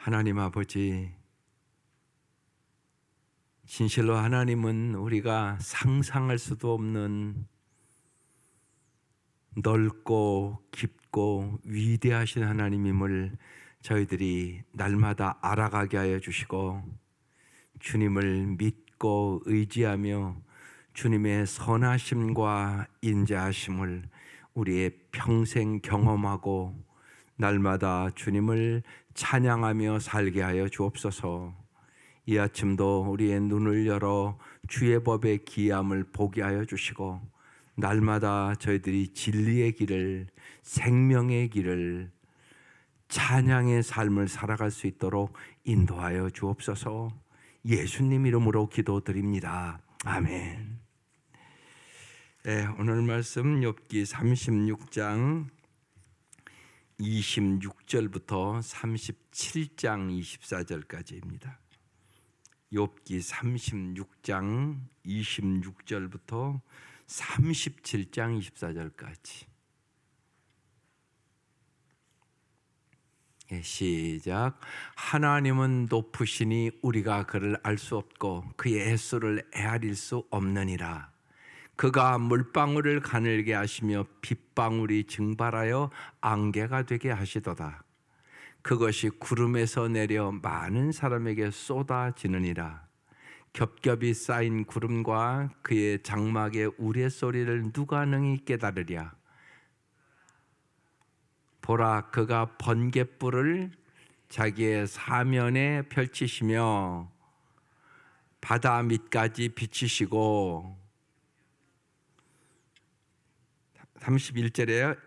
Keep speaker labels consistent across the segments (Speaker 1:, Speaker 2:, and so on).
Speaker 1: 하나님 아버지, 진실로 하나님은 우리가 상상할 수도 없는 넓고 깊고 위대하신 하나님임을 저희들이 날마다 알아가게 하여 주시고, 주님을 믿고 의지하며 주님의 선하심과 인자하심을 우리의 평생 경험하고 날마다 주님을 찬양하며 살게 하여 주옵소서. 이 아침도 우리의 눈을 열어 주의 법의 기이함을 보게 하여 주시고, 날마다 저희들이 진리의 길을, 생명의 길을, 찬양의 삶을 살아갈 수 있도록 인도하여 주옵소서. 예수님 이름으로 기도드립니다. 아멘. 네, 오늘 말씀 욥기 36장 26절부터 37장 24절까지입니다. 욥기 36장 26절부터 37장 24절까지. 시작. 하나님은 높으시니 우리가 그를 알 수 없고 그의 횟수를 헤아릴 수 없느니라. 그가 물방울을 가늘게 하시며 빗방울이 증발하여 안개가 되게 하시도다. 그것이 구름에서 내려 많은 사람에게 쏟아지느니라. 겹겹이 쌓인 구름과 그의 장막의 우레소리를 누가 능히 깨달으랴. 보라, 그가 번갯불을 자기의 사면에 펼치시며 바다 밑까지 비치시고, 31절에요.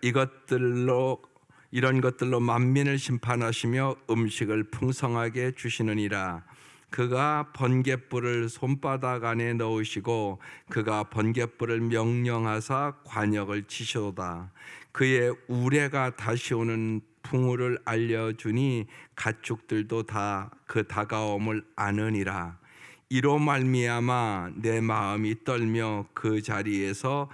Speaker 1: 이런 것들로 만민을 심판하시며 음식을 풍성하게 주시느니라. 그가 번갯불을 손바닥 안에 넣으시고 그가 번갯불을 명령하사 관역을 치시도다. 그의 우레가 다시 오는 풍우를 알려주니 가축들도 다 그 다가옴을 아느니라. 이로 말미암아 내 마음이 떨며 그 자리에서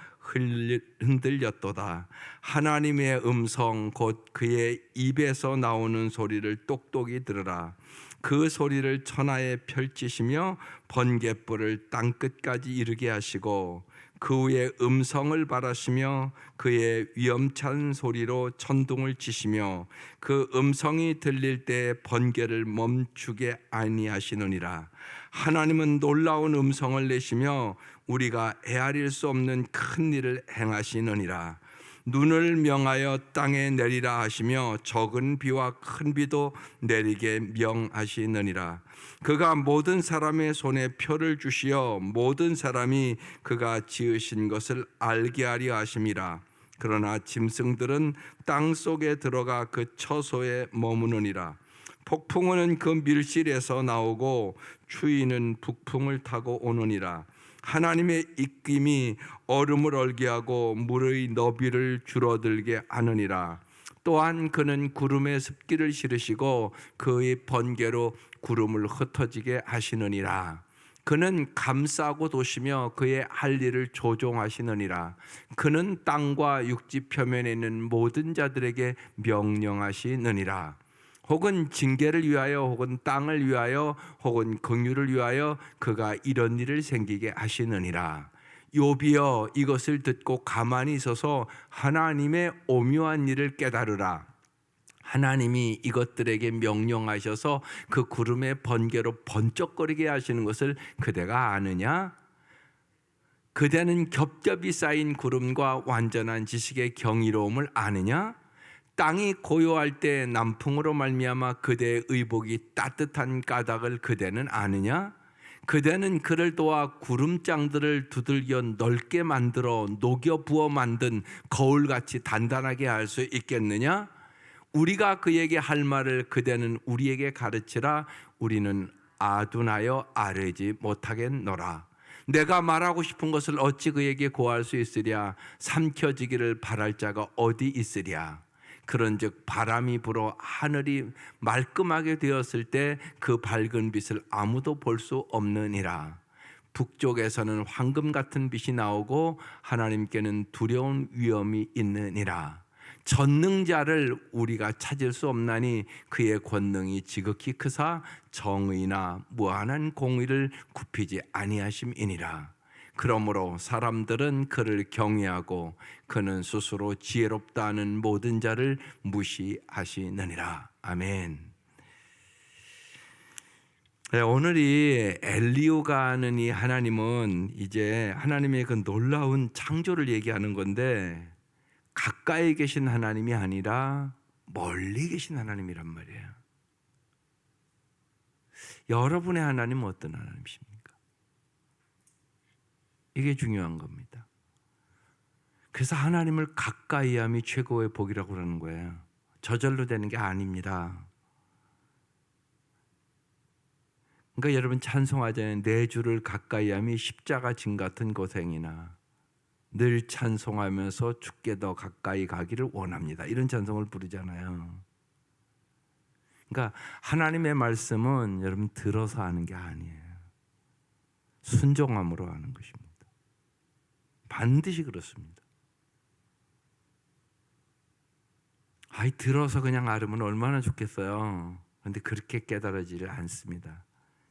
Speaker 1: 흔들렸도다. 하나님의 음성 곧 그의 입에서 나오는 소리를 똑똑히 들으라. 그 소리를 천하에 펼치시며 번갯불을 땅끝까지 이르게 하시고 그 후에 음성을 바라시며 그의 위엄찬 소리로 천둥을 치시며 그 음성이 들릴 때 번개를 멈추게 아니하시느니라. 하나님은 놀라운 음성을 내시며 우리가 헤아릴 수 없는 큰 일을 행하시느니라. 눈을 명하여 땅에 내리라 하시며 적은 비와 큰 비도 내리게 명하시느니라. 그가 모든 사람의 손에 표를 주시어 모든 사람이 그가 지으신 것을 알게 하려 하심이라. 그러나 짐승들은 땅 속에 들어가 그 처소에 머무느니라. 폭풍은 그 밀실에서 나오고 추위는 북풍을 타고 오느니라. 하나님의 입김이 얼음을 얼게 하고 물의 너비를 줄어들게 하느니라. 또한 그는 구름에 습기를 실으시고 그의 번개로 구름을 흩어지게 하시느니라. 그는 감싸고 도시며 그의 할 일을 조종하시느니라. 그는 땅과 육지 표면에 있는 모든 자들에게 명령하시느니라. 혹은 징계를 위하여 혹은 땅을 위하여 혹은 긍휼을 위하여 그가 이런 일을 생기게 하시느니라. 욥이여, 이것을 듣고 가만히 있어서 하나님의 오묘한 일을 깨달으라. 하나님이 이것들에게 명령하셔서 그 구름의 번개로 번쩍거리게 하시는 것을 그대가 아느냐? 그대는 겹겹이 쌓인 구름과 완전한 지식의 경이로움을 아느냐? 땅이 고요할 때 남풍으로 말미암아 그대의 의복이 따뜻한 까닭을 그대는 아느냐? 그대는 그를 도와 구름장들을 두들겨 넓게 만들어 녹여 부어 만든 거울같이 단단하게 할 수 있겠느냐? 우리가 그에게 할 말을 그대는 우리에게 가르치라. 우리는 아둔하여 아뢰지 못하겠노라. 내가 말하고 싶은 것을 어찌 그에게 고할 수 있으랴? 삼켜지기를 바랄 자가 어디 있으랴? 그런즉 바람이 불어 하늘이 말끔하게 되었을 때 그 밝은 빛을 아무도 볼 수 없느니라. 북쪽에서는 황금 같은 빛이 나오고 하나님께는 두려운 위엄이 있느니라. 전능자를 우리가 찾을 수 없나니 그의 권능이 지극히 크사 정의나 무한한 공의를 굽히지 아니하심이니라. 그러므로 사람들은 그를 경외하고 그는 스스로 지혜롭다 하는 모든 자를 무시하시느니라. 아멘. 네, 오늘 이 엘리후가 하는 이 하나님은 이제 하나님의 그 놀라운 창조를 얘기하는 건데, 가까이 계신 하나님이 아니라 멀리 계신 하나님이란 말이에요. 여러분의 하나님은 어떤 하나님이십니까? 이게 중요한 겁니다. 그래서 하나님을 가까이 함이 최고의 복이라고 그러는 거예요. 저절로 되는 게 아닙니다. 그러니까 여러분 찬송하잖아요. 내 주를 가까이 함이 십자가 진 같은 고생이나 늘 찬송하면서 주께 더 가까이 가기를 원합니다. 이런 찬송을 부르잖아요. 그러니까 하나님의 말씀은 여러분 들어서 하는 게 아니에요. 순종함으로 하는 것입니다. 반드시 그렇습니다. 들어서 그냥 알으면 얼마나 좋겠어요. 그런데 그렇게 깨달아지질 않습니다.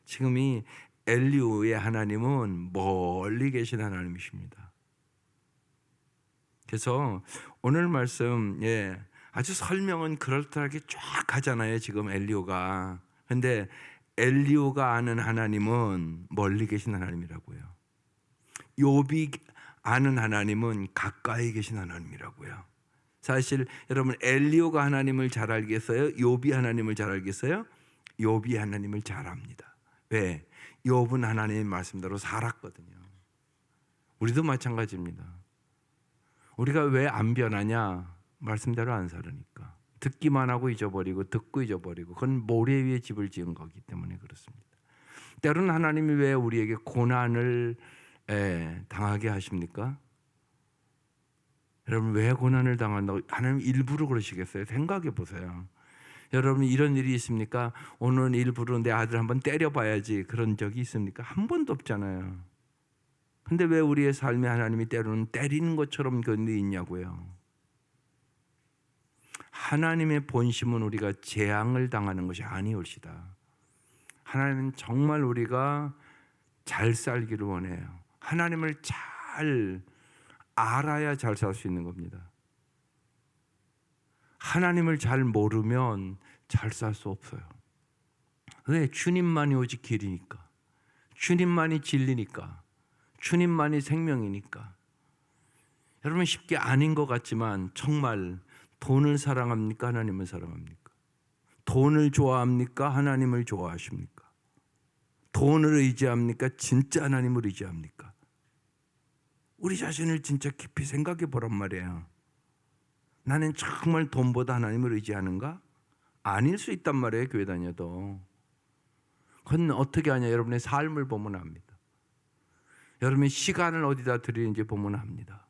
Speaker 1: 지금 이 엘리후의 하나님은 멀리 계신 하나님이십니다. 그래서 오늘 말씀 아주 설명은 그럴듯하게 쫙 하잖아요. 지금 엘리후가. 그런데 엘리후가 아는 하나님은 멀리 계신 하나님이라고요. 욥이 아는 하나님은 가까이 계신 하나님이라고요. 사실 여러분 엘리후가 하나님을 잘 알겠어요? 욥이 하나님을 잘 알겠어요? 욥이 하나님을 잘 압니다. 왜? 욥은 하나님의 말씀대로 살았거든요. 우리도 마찬가지입니다. 우리가 왜 안 변하냐? 말씀대로 안 살으니까. 듣기만 하고 잊어버리고 듣고 잊어버리고, 그건 모래 위에 집을 지은 거기 때문에 그렇습니다. 때로는 하나님이 왜 우리에게 고난을 당하게 하십니까? 여러분 왜 고난을 당한다고 하나님 일부러 그러시겠어요? 생각해 보세요. 여러분 이런 일이 있습니까? 오늘 일부러 내 아들 한번 때려봐야지 그런 적이 있습니까? 한 번도 없잖아요. 근데 왜 우리의 삶에 하나님이 때로는 때리는 것처럼 그런 일이 있냐고요. 하나님의 본심은 우리가 재앙을 당하는 것이 아니올시다. 하나님은 정말 우리가 잘 살기를 원해요. 하나님을 잘 알아야 잘 살 수 있는 겁니다. 하나님을 잘 모르면 잘 살 수 없어요. 왜? 주님만이 오직 길이니까, 주님만이 진리니까, 주님만이 생명이니까. 여러분 쉽게 아닌 것 같지만 정말 돈을 사랑합니까? 하나님을 사랑합니까? 돈을 좋아합니까? 하나님을 좋아하십니까? 돈을 의지합니까? 진짜 하나님을 의지합니까? 우리 자신을 진짜 깊이 생각해 보란 말이에요. 나는 정말 돈보다 하나님을 의지하는가? 아닐 수 있단 말이에요. 교회 다녀도. 그건 어떻게 하냐? 여러분의 삶을 보면 압니다. 여러분의 시간을 어디다 드리는지 보면 압니다.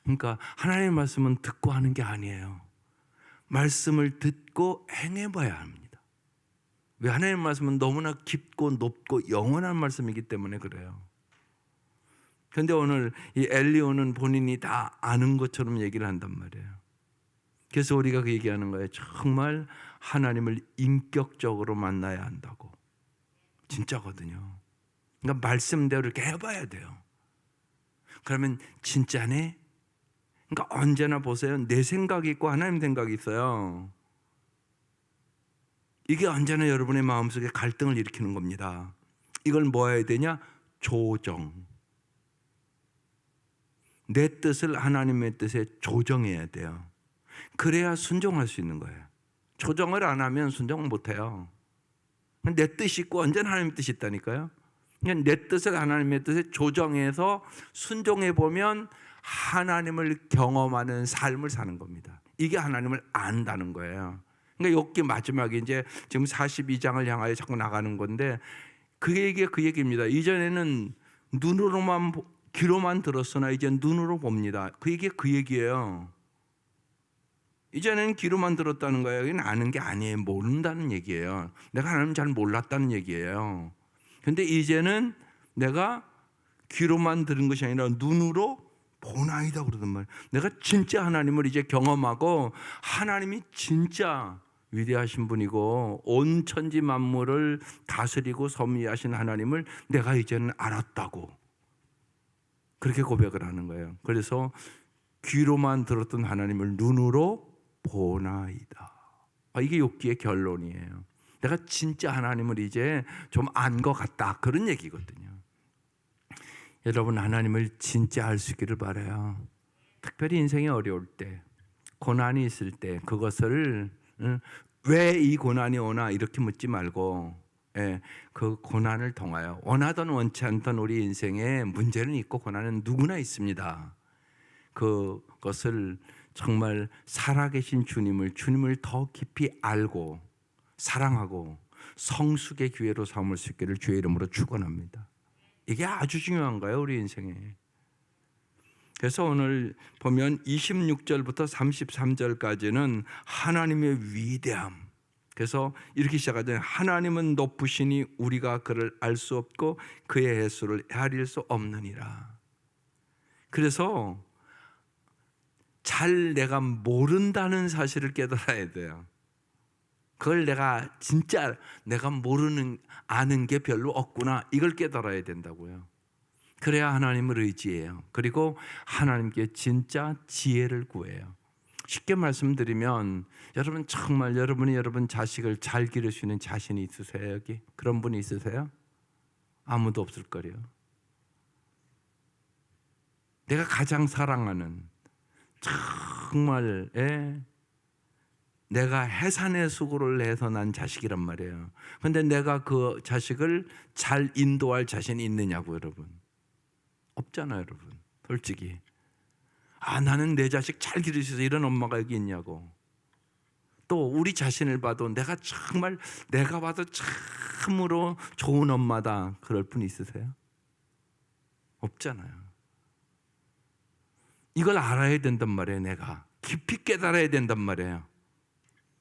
Speaker 1: 그러니까 하나님의 말씀은 듣고 하는 게 아니에요. 말씀을 듣고 행해봐야 합니다. 왜? 하나님의 말씀은 너무나 깊고 높고 영원한 말씀이기 때문에 그래요. 그런데 오늘 이 엘리후는 본인이 다 아는 것처럼 얘기를 한단 말이에요. 그래서 우리가 그 얘기하는 거예요. 정말 하나님을 인격적으로 만나야 한다고. 진짜거든요. 그러니까 말씀대로 이렇게 해봐야 돼요. 그러면 진짜네? 그러니까 언제나 보세요. 내 생각이 있고 하나님 생각이 있어요. 이게 언제나 여러분의 마음속에 갈등을 일으키는 겁니다. 이걸 뭐 해야 되냐? 조정. 내 뜻을 하나님의 뜻에 조정해야 돼요. 그래야 순종할 수 있는 거예요. 조정을 안 하면 순종을 못 해요. 내 뜻이 있고 언제나 하나님의 뜻이 있다니까요. 그냥 내 뜻을 하나님의 뜻에 조정해서 순종해 보면 하나님을 경험하는 삶을 사는 겁니다. 이게 하나님을 안다는 거예요. 그러니까 욥기 마지막에 이제 지금 42장을 향하여 자꾸 나가는 건데 그 얘기입니다. 이전에는 눈으로만 귀로만 들었으나 이제 눈으로 봅니다. 그 얘기예요. 이전에는 귀로만 들었다는 거예요. 이건 아는 게 아니에요. 모른다는 얘기예요. 내가 하나님 잘 몰랐다는 얘기예요. 근데 이제는 내가 귀로만 들은 것이 아니라 눈으로 보나이다 그러단 말이에요. 내가 진짜 하나님을 이제 경험하고 하나님이 진짜 위대하신 분이고 온 천지 만물을 다스리고 섭리하신 하나님을 내가 이제는 알았다고 그렇게 고백을 하는 거예요. 그래서 귀로만 들었던 하나님을 눈으로 보나이다. 이게 욥기의 결론이에요. 내가 진짜 하나님을 이제 좀 안 것 같다 그런 얘기거든요. 여러분 하나님을 진짜 알 수 있기를 바라요. 특별히 인생이 어려울 때 고난이 있을 때 그것을 왜 이 고난이 오나 이렇게 묻지 말고 그 고난을 통하여 원하던 원치 않던 우리 인생에 문제는 있고 고난은 누구나 있습니다. 그것을 정말 살아계신 주님을 더 깊이 알고 사랑하고 성숙의 기회로 삼을 수 있기를 주의 이름으로 축원합니다. 이게 아주 중요한 거예요, 우리 인생에. 그래서 오늘 보면 26절부터 33절까지는 하나님의 위대함. 그래서 이렇게 시작하잖아요. 하나님은 높으시니 우리가 그를 알 수 없고 그의 횟수를 헤아릴 수 없느니라. 그래서 잘 내가 모른다는 사실을 깨달아야 돼요. 그걸 내가 진짜 내가 아는 게 별로 없구나 이걸 깨달아야 된다고요. 그래야 하나님을 의지해요. 그리고 하나님께 진짜 지혜를 구해요. 쉽게 말씀드리면 여러분 정말 여러분이 여러분 자식을 잘 기를 수 있는 자신이 있으세요? 여기 그런 분이 있으세요? 아무도 없을 거래요. 내가 가장 사랑하는 정말 내가 해산의 수고를 내서 난 자식이란 말이에요. 그런데 내가 그 자식을 잘 인도할 자신이 있느냐고 여러분. 없잖아요 여러분. 솔직히 나는 내 자식 잘 기를 수 있어 이런 엄마가 여기 있냐고. 또 우리 자신을 봐도 내가 봐도 참으로 좋은 엄마다 그럴 분 있으세요? 없잖아요. 이걸 알아야 된단 말이에요. 내가 깊이 깨달아야 된단 말이에요.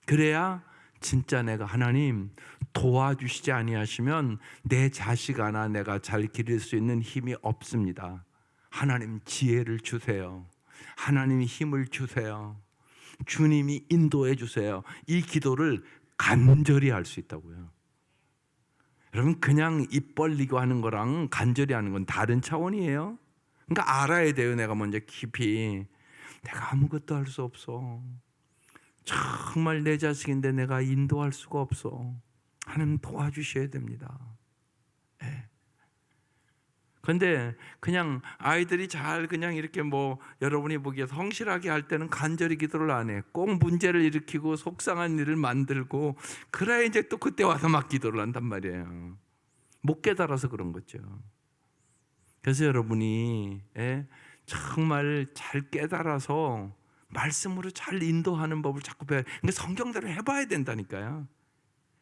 Speaker 1: 그래야 진짜 내가 하나님 도와주시지 아니하시면 내 자식 하나 내가 잘 기를 수 있는 힘이 없습니다. 하나님 지혜를 주세요. 하나님 힘을 주세요. 주님이 인도해 주세요. 이 기도를 간절히 할 수 있다고요. 여러분 그냥 입 벌리고 하는 거랑 간절히 하는 건 다른 차원이에요. 그러니까 알아야 돼요. 내가 먼저 깊이 내가 아무것도 할 수 없어. 정말 내 자식인데 내가 인도할 수가 없어. 하나님 도와주셔야 됩니다. 그런데 그냥 아이들이 잘 그냥 이렇게 여러분이 보기에 성실하게 할 때는 간절히 기도를 안 해. 꼭 문제를 일으키고 속상한 일을 만들고 그래야 이제 또 그때 와서 막 기도를 한단 말이에요. 못 깨달아서 그런 거죠. 그래서 여러분이 정말 잘 깨달아서 말씀으로 잘 인도하는 법을 자꾸 배워야. 그러니까 성경대로 해봐야 된다니까요.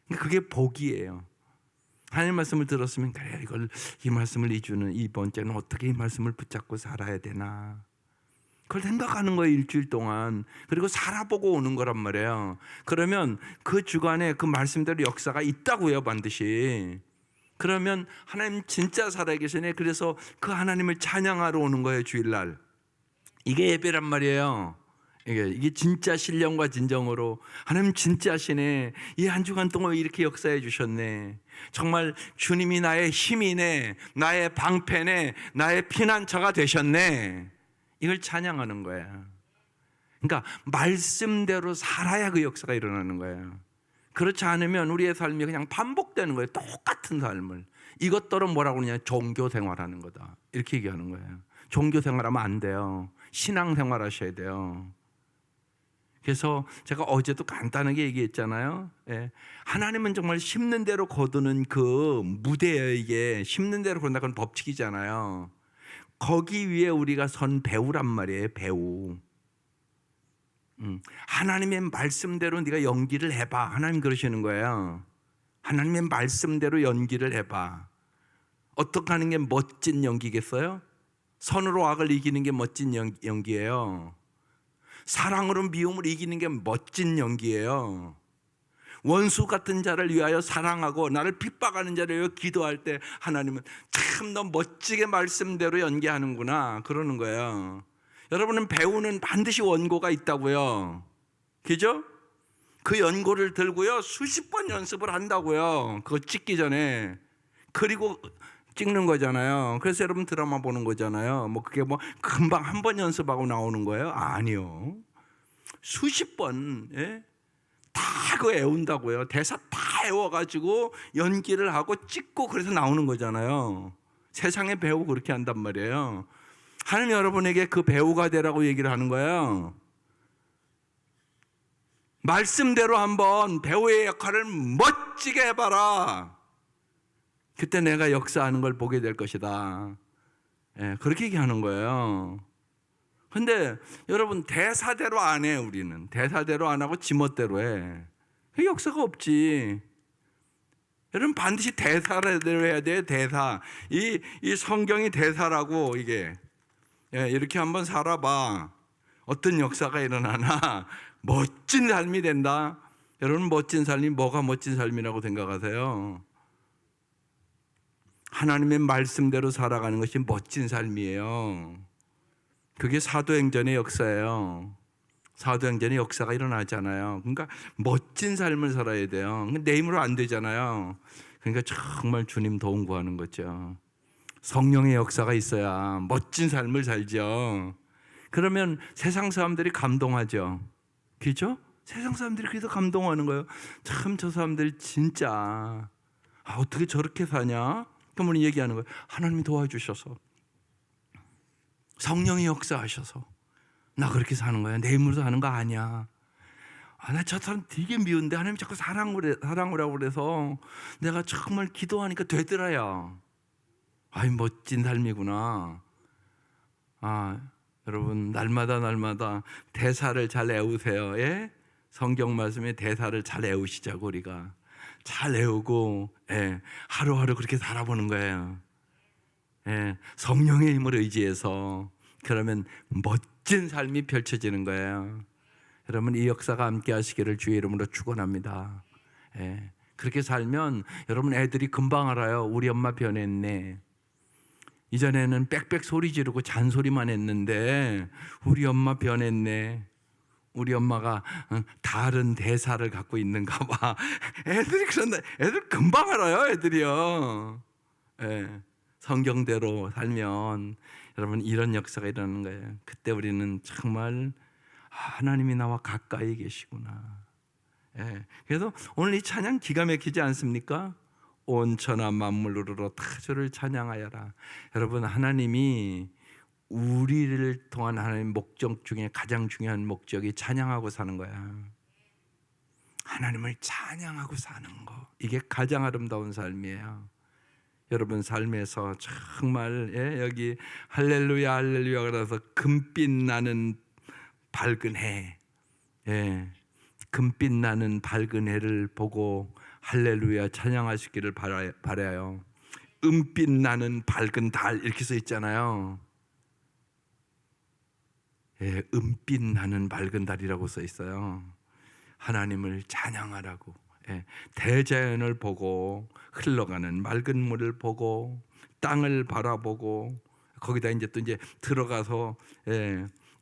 Speaker 1: 그러니까 그게 복이에요. 하나님 말씀을 들었으면 그래 이 말씀을 이번 주는 어떻게 이 말씀을 붙잡고 살아야 되나 그걸 생각하는 거예요. 일주일 동안. 그리고 살아보고 오는 거란 말이에요. 그러면 그 주간에 그 말씀대로 역사가 있다고요. 반드시. 그러면 하나님 진짜 살아계시네. 그래서 그 하나님을 찬양하러 오는 거예요. 주일날. 이게 예배란 말이에요. 이게 진짜 신령과 진정으로 하나님 진짜시네. 이 한 주간 동안 왜 이렇게 역사해 주셨네. 정말 주님이 나의 힘이네, 나의 방패네, 나의 피난처가 되셨네. 이걸 찬양하는 거야. 그러니까 말씀대로 살아야 그 역사가 일어나는 거예요. 그렇지 않으면 우리의 삶이 그냥 반복되는 거예요. 똑같은 삶을. 이것들은 뭐라고 그러냐? 종교 생활하는 거다. 이렇게 얘기하는 거예요. 종교 생활하면 안 돼요. 신앙 생활하셔야 돼요. 그래서 제가 어제도 간단하게 얘기했잖아요. 하나님은 정말 심는 대로 거두는 그 무대예요. 이게 심는 대로 거둔다. 그건 법칙이잖아요. 거기 위에 우리가 선 배우란 말이에요. 배우. 하나님의 말씀대로 네가 연기를 해봐. 하나님 그러시는 거예요. 하나님의 말씀대로 연기를 해봐. 어떻게 하는 게 멋진 연기겠어요? 선으로 악을 이기는 게 멋진 연기예요. 사랑으로 미움을 이기는 게 멋진 연기예요. 원수 같은 자를 위하여 사랑하고 나를 핍박하는 자를 위하여 기도할 때 하나님은 참 너 멋지게 말씀대로 연기하는구나 그러는 거예요. 여러분은 배우는 반드시 원고가 있다고요. 그죠? 그 연고를 들고요 수십 번 연습을 한다고요. 그거 찍기 전에. 그리고 찍는 거잖아요. 그래서 여러분 드라마 보는 거잖아요. 뭐 그게 뭐 금방 한 번 연습하고 나오는 거예요? 아니요. 수십 번, 예? 다 그거 애운다고요. 대사 다 애워가지고 연기를 하고 찍고 그래서 나오는 거잖아요. 세상의 배우 그렇게 한단 말이에요. 하나님 여러분에게 그 배우가 되라고 얘기를 하는 거예요. 말씀대로 한번 배우의 역할을 멋지게 해봐라. 그때 내가 역사하는 걸 보게 될 것이다. 예, 그렇게 얘기하는 거예요. 근데 여러분 대사대로 안 해. 우리는 대사대로 안 하고 지멋대로 해. 그 역사가 없지. 여러분 반드시 대사대로 해야 돼요. 대사. 이 성경이 대사라고. 이게 이렇게 한번 살아봐. 어떤 역사가 일어나나 멋진 삶이 된다. 여러분 멋진 삶이 뭐가 멋진 삶이라고 생각하세요? 하나님의 말씀대로 살아가는 것이 멋진 삶이에요. 그게 사도행전의 역사예요. 사도행전의 역사가 일어나잖아요. 그러니까 멋진 삶을 살아야 돼요. 내 힘으로 안 되잖아요. 그러니까 정말 주님 도움 구하는 거죠. 성령의 역사가 있어야 멋진 삶을 살죠. 그러면 세상 사람들이 감동하죠. 그죠? 세상 사람들이 그래서 감동하는 거예요. 참 저 사람들 진짜 어떻게 저렇게 사냐? 그러면 얘기하는 거예요. 하나님이 도와주셔서 성령이 역사하셔서 나 그렇게 사는 거야. 내 힘으로 사는 거 아니야. 나 저 사람 되게 미운데 하나님 자꾸 사랑을 하라고 그래서 내가 정말 기도하니까 되더라야. 아이 멋진 삶이구나. 여러분 날마다 대사를 잘 애우세요. 예? 성경 말씀에 대사를 잘 애우시자고 우리가 잘 애우고 하루하루 그렇게 살아보는 거예요. 성령의 힘을 의지해서 그러면 멋진 삶이 펼쳐지는 거예요. 여러분 이 역사가 함께 하시기를 주의 이름으로 축원합니다. 그렇게 살면 여러분 애들이 금방 알아요. 우리 엄마 변했네. 이전에는 빽빽 소리 지르고 잔소리만 했는데 우리 엄마 변했네. 우리 엄마가 다른 대사를 갖고 있는가 봐. 애들이 그런다. 애들 금방 알아요. 애들이요. 성경대로 살면 여러분 이런 역사가 일어나는 거예요. 그때 우리는 정말 하나님이 나와 가까이 계시구나. 그래서 오늘 이 찬양 기가 막히지 않습니까? 온 천하 만물으로 다 주를 찬양하여라. 여러분 하나님이 우리를 통한 하나님 목적 중에 가장 중요한 목적이 찬양하고 사는 거야. 하나님을 찬양하고 사는 거. 이게 가장 아름다운 삶이에요. 여러분 삶에서 정말 여기 할렐루야 할렐루야 그래서 금빛 나는 밝은 해, 금빛 나는 밝은 해를 보고 할렐루야 찬양하시기를 바라요. 은빛 나는 밝은 달 이렇게 써 있잖아요. 은빛 나는 밝은 달이라고 써 있어요. 하나님을 찬양하라고. 대자연을 보고 흘러가는 맑은 물을 보고 땅을 바라보고 거기다 이제 또 이제 들어가서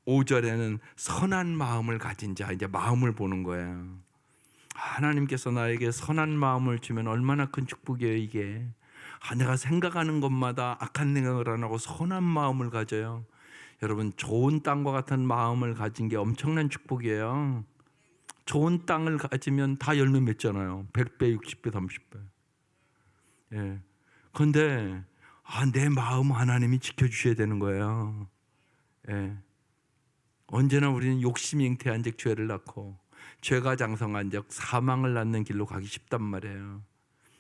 Speaker 1: 5절에는 선한 마음을 가진 자 이제 마음을 보는 거예요. 하나님께서 나에게 선한 마음을 주면 얼마나 큰 축복이에요 이게. 내가 생각하는 것마다 악한 생각을 안 하고 선한 마음을 가져요. 여러분 좋은 땅과 같은 마음을 가진 게 엄청난 축복이에요. 좋은 땅을 가지면 다 열매 맺잖아요. 100배, 60배, 30배. 그런데 내 마음 하나님이 지켜주셔야 되는 거예요. 언제나 우리는 욕심이 잉태한 즉 죄를 낳고 죄가 장성한 즉 사망을 낳는 길로 가기 쉽단 말이에요.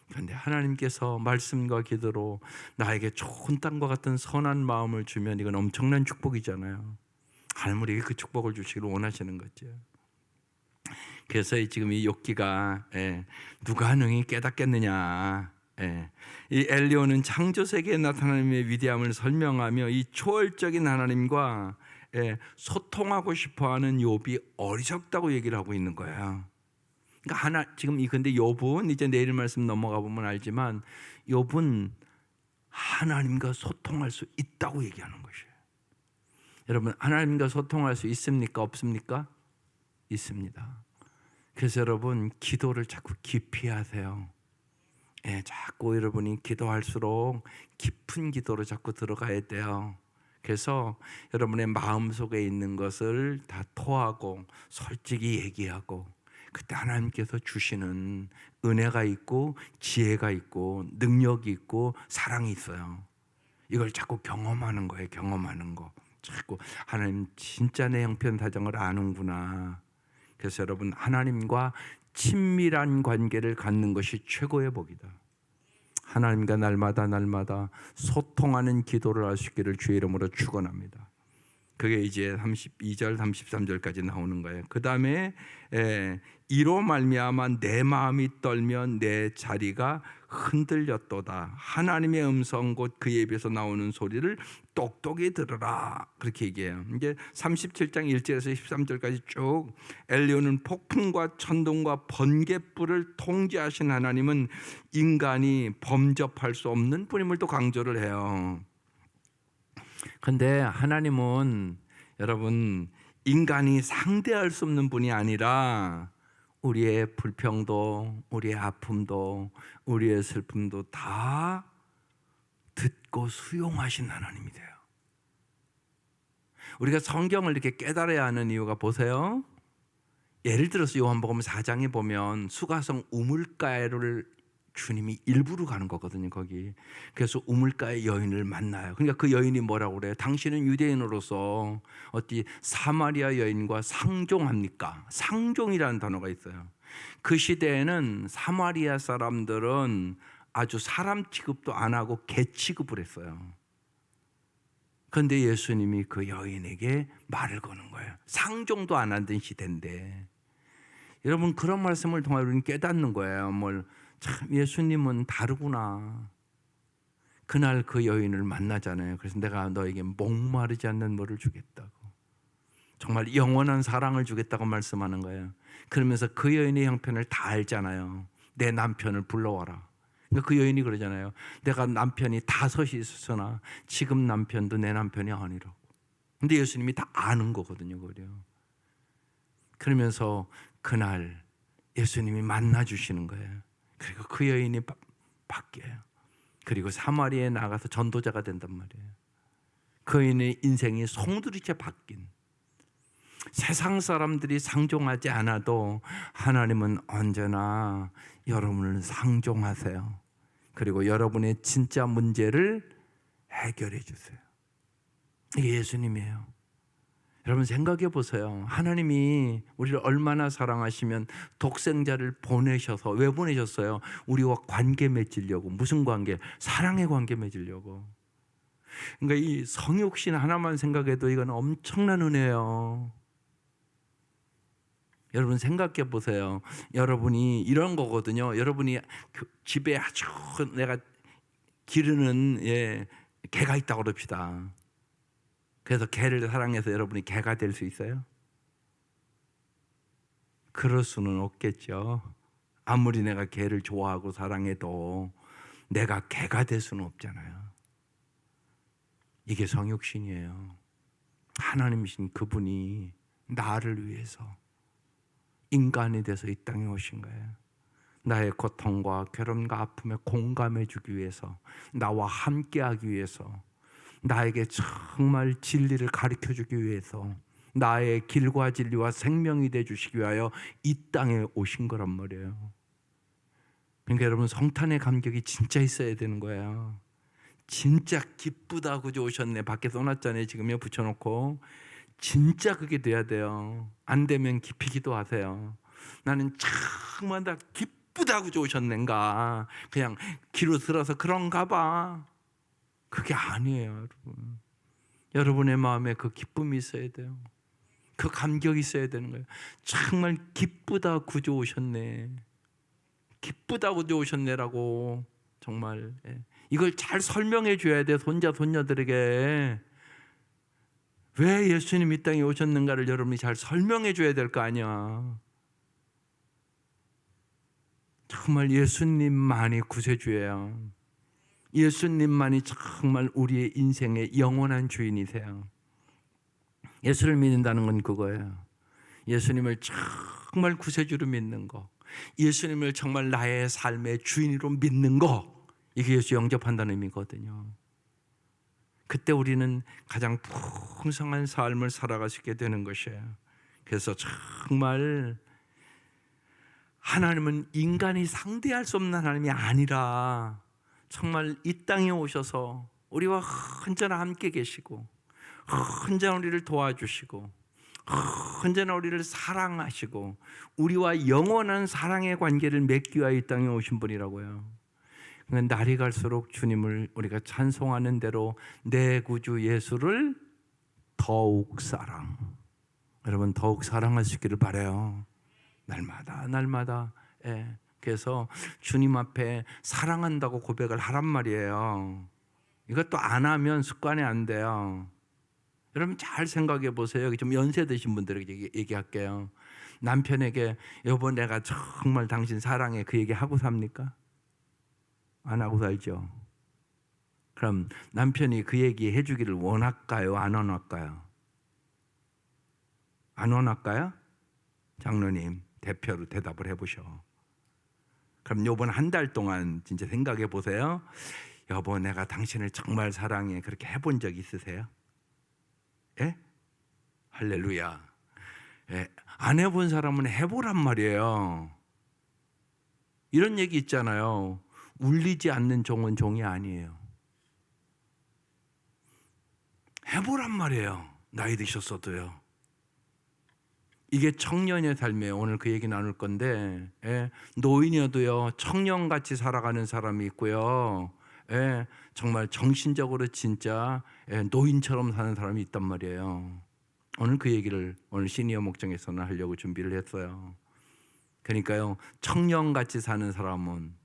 Speaker 1: 그런데 하나님께서 말씀과 기도로 나에게 좋은 땅과 같은 선한 마음을 주면 이건 엄청난 축복이잖아요. 하나님 우리에게 그 축복을 주시기를 원하시는 거죠. 그래서 지금 이 욥기가 누가 능히 깨닫겠느냐. 이 엘리오는 창조 세계에 나타나는 하나님의 위대함을 설명하며 이 초월적인 하나님과 소통하고 싶어하는 욥이 어리석다고 얘기를 하고 있는 거예요. 그러니까 지금 근데 욥은 이제 내일 말씀 넘어가 보면 알지만 욥은 하나님과 소통할 수 있다고 얘기하는 것이에요. 여러분, 하나님과 소통할 수 있습니까? 없습니까? 있습니다. 그래서 여러분, 기도를 자꾸 깊이 하세요. 자꾸 여러분이 기도할수록 깊은 기도로 자꾸 들어가야 돼요. 그래서 여러분의 마음속에 있는 것을 다 토하고 솔직히 얘기하고, 그때 하나님께서 주시는 은혜가 있고 지혜가 있고 능력이 있고 사랑이 있어요. 이걸 자꾸 경험하는 거예요. 경험하는 거. 자꾸 하나님 진짜 내 형편 사정을 아는구나. 그래서 여러분, 하나님과 친밀한 관계를 갖는 것이 최고의 복이다. 하나님과 날마다 소통하는 기도를 할 수 있기를 주의 이름으로 축원합니다. 그게 이제 32절 33절까지 나오는 거예요. 그 다음에 이로 말미암아 내 마음이 떨면 내 자리가 흔들렸도다. 하나님의 음성 곧 그의 입에서 나오는 소리를 똑똑히 들으라. 그렇게 얘기해요. 이제 37장 1절에서 13절까지 쭉 엘리야는 폭풍과 천둥과 번갯불을 통제하신 하나님은 인간이 범접할 수 없는 분임을 또 강조를 해요. 근데 하나님은 여러분, 인간이 상대할 수 없는 분이 아니라 우리의 불평도, 우리의 아픔도, 우리의 슬픔도 다 듣고 수용하신 하나님이 돼요. 우리가 성경을 이렇게 깨달아야 하는 이유가 보세요. 예를 들어서 요한복음 4장에 보면 수가성 우물가를 주님이 일부러 가는 거거든요, 거기. 그래서 우물가의 여인을 만나요. 그러니까 그 여인이 뭐라고 그래요? 당신은 유대인으로서 어디 사마리아 여인과 상종합니까? 상종이라는 단어가 있어요. 그 시대에는 사마리아 사람들은 아주 사람 취급도 안 하고 개 취급을 했어요. 그런데 예수님이 그 여인에게 말을 거는 거예요. 상종도 안 하던 시대인데. 여러분, 그런 말씀을 통해 우리는 깨닫는 거예요. 참 예수님은 다르구나. 그날 그 여인을 만나잖아요. 그래서 내가 너에게 목마르지 않는 물을 주겠다고, 정말 영원한 사랑을 주겠다고 말씀하는 거예요. 그러면서 그 여인의 형편을 다 알잖아요. 내 남편을 불러와라. 그러니까 그 여인이 그러잖아요. 내가 남편이 5이 있었으나 지금 남편도 내 남편이 아니라고. 근데 예수님이 다 아는 거거든요, 그래요. 그러면서 그날 예수님이 만나 주시는 거예요. 그리고 그 여인이 바뀌어요. 그리고 사마리아에 나가서 전도자가 된단 말이에요. 그 여인의 인생이 송두리째 바뀐. 세상 사람들이 상종하지 않아도 하나님은 언제나 여러분을 상종하세요. 그리고 여러분의 진짜 문제를 해결해 주세요. 이게 예수님이에요. 여러분, 생각해 보세요. 하나님이 우리를 얼마나 사랑하시면 독생자를 보내셔서, 왜 보내셨어요? 우리와 관계 맺으려고. 무슨 관계? 사랑의 관계 맺으려고. 그러니까 이 성육신 하나만 생각해도 이건 엄청난 은혜예요. 여러분, 생각해 보세요. 여러분이 이런 거거든요. 여러분이 집에 아주 내가 기르는 개가 있다고 그럽시다. 그래서 개를 사랑해서 여러분이 개가 될 수 있어요? 그럴 수는 없겠죠. 아무리 내가 개를 좋아하고 사랑해도 내가 개가 될 수는 없잖아요. 이게 성육신이에요. 하나님이신 그분이 나를 위해서 인간이 돼서 이 땅에 오신 거예요. 나의 고통과 괴로움과 아픔에 공감해 주기 위해서, 나와 함께 하기 위해서, 나에게 정말 진리를 가르쳐 주기 위해서, 나의 길과 진리와 생명이 돼 주시기 위하여 이 땅에 오신 거란 말이에요. 그러니까 여러분, 성탄의 감격이 진짜 있어야 되는 거예요. 진짜 기쁘다 구주 오셨네. 밖에 써놨잖아요. 지금요, 붙여놓고. 진짜 그게 돼야 돼요. 안 되면 깊이 기도하세요. 나는 정말 다 기쁘다 구주 오셨는가, 그냥 귀로 들어서 그런가 봐. 그게 아니에요, 여러분. 여러분의 마음에 그 기쁨이 있어야 돼요. 그 감격이 있어야 되는 거예요. 정말 기쁘다 구주 오셨네. 기쁘다 구주 오셨네라고. 정말 이걸 잘 설명해 줘야 돼. 손자 손녀들에게 왜 예수님 이 땅에 오셨는가를 여러분이 잘 설명해 줘야 될 거 아니야. 정말 예수님만이 구세주예요. 예수님만이 정말 우리의 인생의 영원한 주인이세요. 예수를 믿는다는 건 그거예요. 예수님을 정말 구세주로 믿는 거, 예수님을 정말 나의 삶의 주인으로 믿는 거, 이게 예수 영접한다는 의미거든요. 그때 우리는 가장 풍성한 삶을 살아갈 수 있게 되는 것이에요. 그래서 정말 하나님은 인간이 상대할 수 없는 하나님이 아니라 정말 이 땅에 오셔서 우리와 언제나 함께 계시고 언제나 우리를 도와주시고 언제나 우리를 사랑하시고 우리와 영원한 사랑의 관계를 맺기 위하여 이 땅에 오신 분이라고요. 날이 갈수록 주님을 우리가 찬송하는 대로 내 구주 예수를 더욱 사랑, 여러분 더욱 사랑할 수 있기를 바라요. 날마다. 예. 그래서 주님 앞에 사랑한다고 고백을 하란 말이에요. 이것도 안 하면 습관이 안 돼요. 여러분 잘 생각해 보세요. 좀 연세 드신 분들에게 얘기할게요. 남편에게 여보 내가 정말 당신 사랑해, 그 얘기 하고 삽니까? 안 하고 살죠. 그럼 남편이 그 얘기 해주기를 원할까요? 안 원할까요? 안 원할까요? 장로님 대표로 대답을 해보셔. 그럼 요번 한 달 동안 진짜 생각해 보세요. 여보 내가 당신을 정말 사랑해, 그렇게 해본 적 있으세요? 예? 할렐루야. 예. 안 해본 사람은 해보란 말이에요. 이런 얘기 있잖아요. 울리지 않는 종은 종이 아니에요. 해보란 말이에요. 나이 드셨어도요. 이게 청년의 삶이에요. 오늘 그 얘기 나눌 건데, 예, 노인이어도요 청년같이 살아가는 사람이 있고요, 예, 정말 정신적으로 진짜 노인처럼 사는 사람이 있단 말이에요. 오늘 그 얘기를 오늘 시니어 목장에서는 하려고 준비를 했어요. 그러니까요 청년같이 사는 사람은,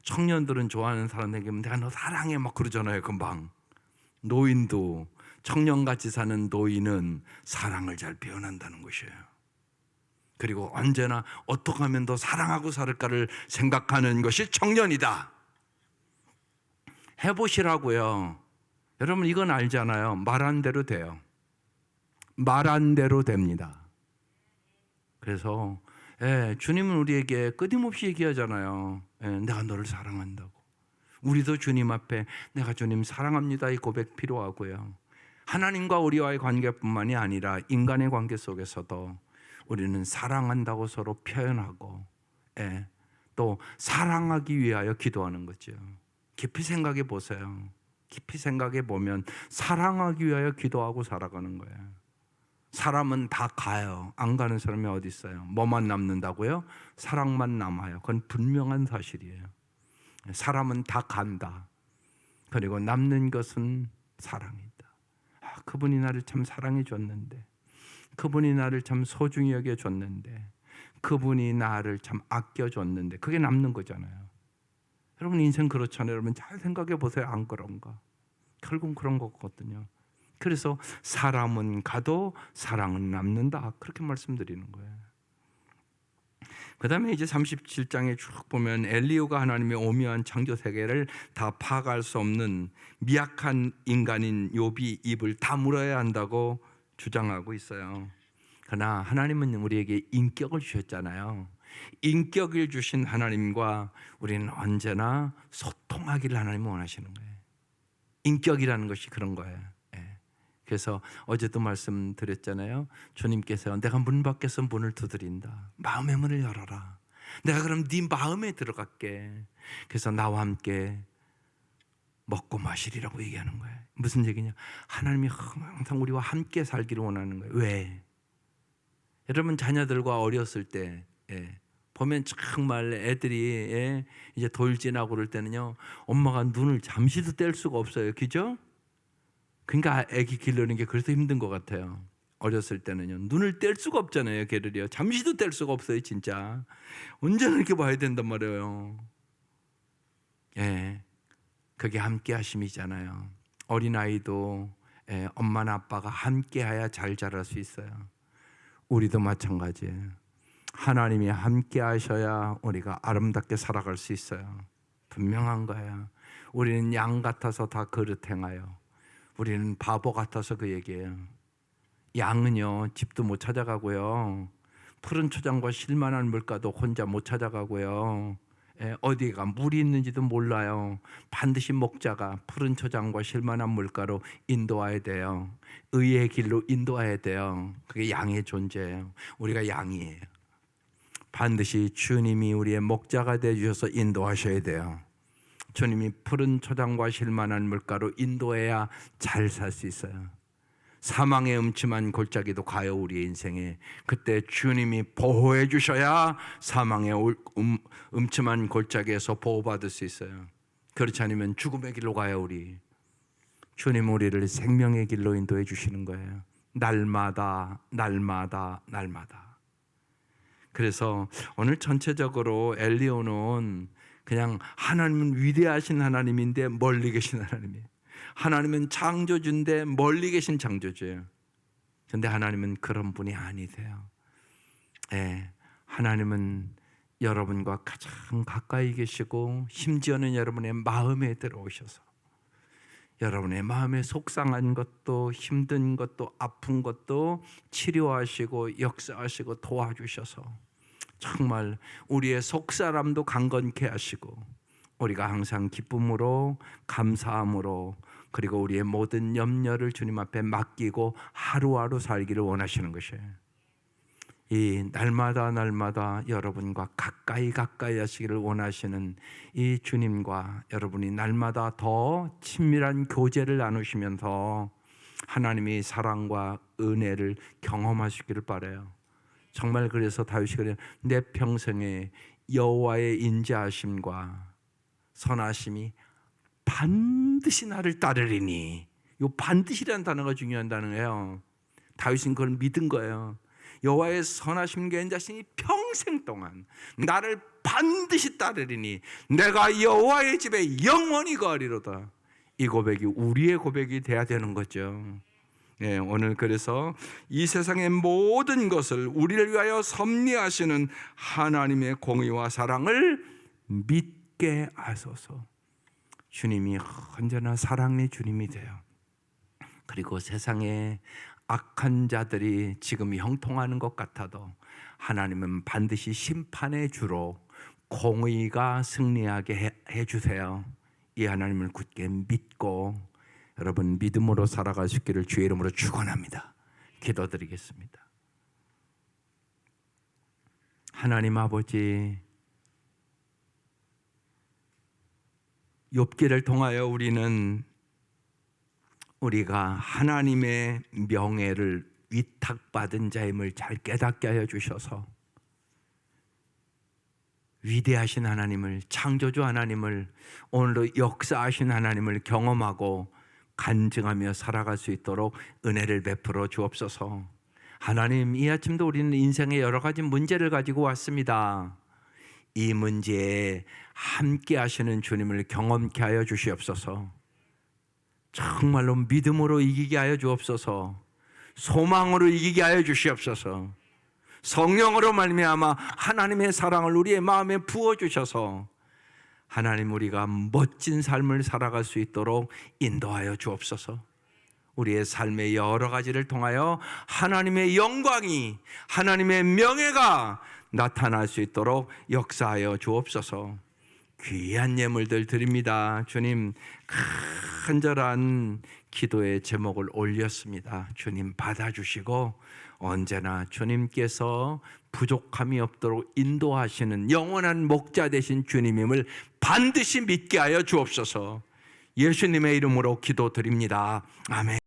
Speaker 1: 청년들은 좋아하는 사람에게 내가 너 사랑해 막 그러잖아요 금방. 노인도, 청년같이 사는 노인은 사랑을 잘 표현한다는 것이에요. 그리고 언제나 어떻게 하면 더 사랑하고 살을까를 생각하는 것이 청년이다. 해보시라고요. 여러분 이건 알잖아요. 말한 대로 돼요. 말한 대로 됩니다. 그래서 주님은 우리에게 끊임없이 얘기하잖아요. 내가 너를 사랑한다고. 우리도 주님 앞에 내가 주님 사랑합니다 이 고백 필요하고요. 하나님과 우리와의 관계뿐만이 아니라 인간의 관계 속에서도 우리는 사랑한다고 서로 표현하고, 또 사랑하기 위하여 기도하는 거죠. 깊이 생각해 보세요. 깊이 생각해 보면 사랑하기 위하여 기도하고 살아가는 거예요. 사람은 다 가요. 안 가는 사람이 어디 있어요? 뭐만 남는다고요? 사랑만 남아요. 그건 분명한 사실이에요. 사람은 다 간다. 그리고 남는 것은 사랑이다. 그분이 나를 참 사랑해 줬는데, 그분이 나를 참 소중히 여겨줬는데, 그분이 나를 참 아껴줬는데, 그게 남는 거잖아요. 여러분 인생 그렇잖아요. 여러분 잘 생각해 보세요. 안 그런가? 결국은 그런 거거든요. 그래서 사람은 가도 사랑은 남는다, 그렇게 말씀드리는 거예요. 그 다음에 이제 37장에 쭉 보면 엘리후가 하나님의 오묘한 창조 세계를 다 파악할 수 없는 미약한 인간인 욥이 입을 다물어야 한다고 주장하고 있어요. 그러나 하나님은 우리에게 인격을 주셨잖아요. 인격을 주신 하나님과 우리는 언제나 소통하기를 하나님은 원하시는 거예요. 인격이라는 것이 그런 거예요. 그래서 어제도 말씀드렸잖아요. 주님께서 내가 문 밖에서 문을 두드린다. 마음의 문을 열어라. 내가 그럼 네 마음에 들어갈게. 그래서 나와 함께 먹고 마시리라고 얘기하는 거예요. 무슨 얘기냐? 하나님이 항상 우리와 함께 살기를 원하는 거예요. 왜? 여러분 자녀들과 어렸을 때 보면 정말 애들이 이제 돌진하고 그럴 때는요, 엄마가 눈을 잠시도 뗄 수가 없어요. 그죠? 그러니까 애기 기르는 게 그래서 힘든 것 같아요. 어렸을 때는요 눈을 뗄 수가 없잖아요. 걔를요 잠시도 뗄 수가 없어요. 진짜 언제나 이렇게 봐야 된단 말이에요. 그게 함께 하심이잖아요. 어린아이도 엄마나 아빠가 함께 해야 잘 자랄 수 있어요. 우리도 마찬가지예요. 하나님이 함께 하셔야 우리가 아름답게 살아갈 수 있어요. 분명한 거예요. 우리는 양 같아서 다 그릇 행하여, 우리는 바보 같아서 그 얘기예요. 양은요 집도 못 찾아가고요, 푸른 초장과 쉴만한 물가도 혼자 못 찾아가고요, 어디가 물이 있는지도 몰라요. 반드시 목자가 푸른 초장과 쉴만한 물가로 인도해야 돼요. 의의 길로 인도해야 돼요. 그게 양의 존재예요. 우리가 양이에요. 반드시 주님이 우리의 목자가 되어 주셔서 인도하셔야 돼요. 주님이 푸른 초장과 쉴만한 물가로 인도해야 잘 살 수 있어요. 사망의 음침한 골짜기도 가요, 우리의 인생에. 그때 주님이 보호해 주셔야 사망의 음침한 골짜기에서 보호받을 수 있어요. 그렇지 않으면 죽음의 길로 가요. 우리 주님 우리를 생명의 길로 인도해 주시는 거예요. 날마다 날마다 날마다. 그래서 오늘 전체적으로 엘리오는 그냥 하나님은 위대하신 하나님인데 멀리 계신 하나님이에요. 하나님은 창조주인데 멀리 계신 창조주예요. 그런데 하나님은 그런 분이 아니세요. 하나님은 여러분과 가장 가까이 계시고 심지어는 여러분의 마음에 들어오셔서 여러분의 마음에 속상한 것도 힘든 것도 아픈 것도 치료하시고 역사하시고 도와주셔서 정말 우리의 속사람도 강건케 하시고 우리가 항상 기쁨으로 감사함으로 그리고 우리의 모든 염려를 주님 앞에 맡기고 하루하루 살기를 원하시는 것이에요. 이 날마다 날마다 여러분과 가까이 하시기를 원하시는 이 주님과 여러분이 날마다 더 친밀한 교제를 나누시면서 하나님의 사랑과 은혜를 경험하시기를 바라요. 정말 그래서 다윗이 그래요. 내 평생에 여호와의 인자하심과 선하심이 반드시 나를 따르리니. 이 반드시라는 단어가 중요한 단어예요. 다윗은 그걸 믿은 거예요. 여호와의 선하심과 인자하심이 평생 동안 나를 반드시 따르리니 내가 여호와의 집에 영원히 거하리로다. 이 고백이 우리의 고백이 돼야 되는 거죠. 오늘 그래서 이 세상의 모든 것을 우리를 위하여 섭리하시는 하나님의 공의와 사랑을 믿게 하소서. 주님이 언제나 사랑의 주님이 돼요. 그리고 세상에 악한 자들이 지금 형통하는 것 같아도 하나님은 반드시 심판의 주로 공의가 승리하게 해주세요. 이 하나님을 굳게 믿고 여러분 믿음으로 살아갈 수 있기를 주의 이름으로 축원합니다. 기도드리겠습니다. 하나님 아버지, 욥기를 통하여 우리는 우리가 하나님의 명예를 위탁받은 자임을 잘 깨닫게 하여 주셔서 위대하신 하나님을, 창조주 하나님을, 오늘도 역사하신 하나님을 경험하고 간증하며 살아갈 수 있도록 은혜를 베풀어 주옵소서. 하나님, 이 아침도 우리는 인생의 여러 가지 문제를 가지고 왔습니다. 이 문제에 함께 하시는 주님을 경험케 하여 주시옵소서. 정말로 믿음으로 이기게 하여 주옵소서. 소망으로 이기게 하여 주시옵소서. 성령으로 말미암아 하나님의 사랑을 우리의 마음에 부어주셔서 하나님 우리가 멋진 삶을 살아갈 수 있도록 인도하여 주옵소서. 우리의 삶의 여러 가지를 통하여 하나님의 영광이, 하나님의 명예가 나타날 수 있도록 역사하여 주옵소서. 귀한 예물들 드립니다. 주님, 간절한 기도의 제목을 올렸습니다. 주님 받아주시고 언제나 주님께서 부족함이 없도록 인도하시는 영원한 목자 되신 주님임을 반드시 믿게 하여 주옵소서. 예수님의 이름으로 기도드립니다. 아멘.